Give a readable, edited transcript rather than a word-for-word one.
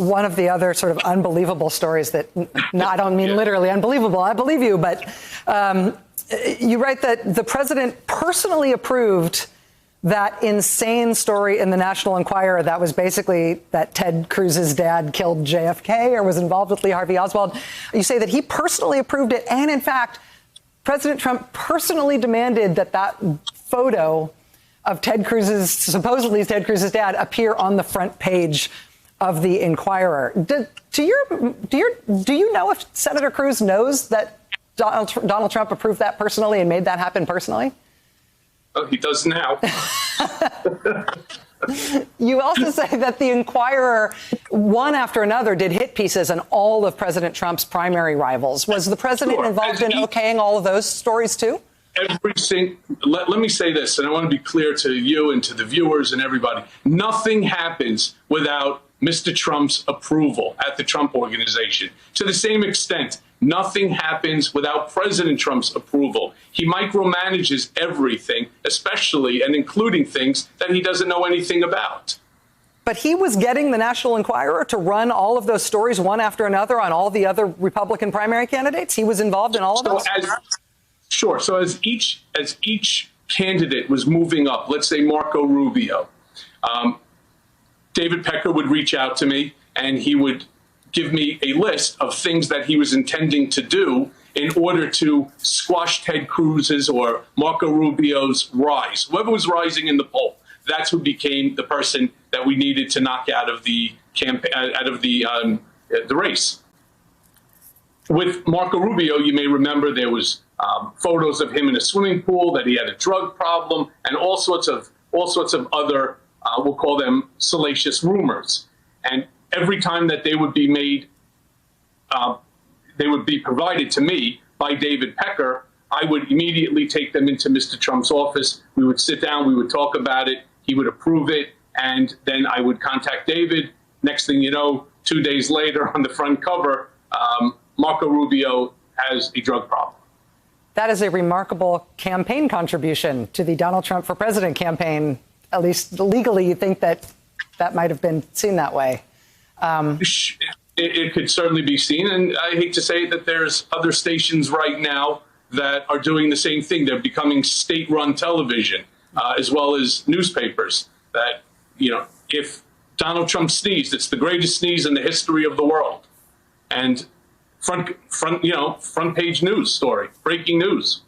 one of the other sort of unbelievable stories that, no, I don't mean literally unbelievable, I believe you, but you write that the president personally approved that insane story in the National Enquirer that was basically that Ted Cruz's dad killed JFK or was involved with Lee Harvey Oswald. You say that he personally approved it, and in fact, President Trump personally demanded that that photo of supposedly Ted Cruz's dad, appear on the front page of the Enquirer. Do you know if Senator Cruz knows that Donald Trump approved that personally and made that happen personally? Oh, he does now. You also say that the Enquirer, one after another, did hit pieces on all of President Trump's primary rivals. Was the president involved in okaying all of those stories, too? Let me say this, and I want to be clear to you and to the viewers and everybody. Nothing happens without Mr. Trump's approval at the Trump Organization. To the same extent, nothing happens without President Trump's approval. He micromanages everything, especially and including things that he doesn't know anything about. But he was getting the National Enquirer to run all of those stories one after another on all the other Republican primary candidates? He was involved in all of those? Sure. So as each candidate was moving up, let's say Marco Rubio, David Pecker would reach out to me and he would give me a list of things that he was intending to do in order to squash Ted Cruz's or Marco Rubio's rise. Whoever was rising in the poll, that's who became the person that we needed to knock out of the campaign, out of the race. With Marco Rubio, you may remember there was photos of him in a swimming pool, that he had a drug problem, and all sorts of other, we'll call them salacious rumors. And every time that they would be made, they would be provided to me by David Pecker, I would immediately take them into Mr. Trump's office. We would sit down, we would talk about it, he would approve it, and then I would contact David. Next thing you know, 2 days later on the front cover, Marco Rubio has a drug problem. That is a remarkable campaign contribution to the Donald Trump for President campaign. At least legally, you think that that might have been seen that way. It could certainly be seen. And I hate to say that there's other stations right now that are doing the same thing. They're becoming state-run television, as well as newspapers. That, you know, if Donald Trump sneezed, it's the greatest sneeze in the history of the world. And front page news story, breaking news.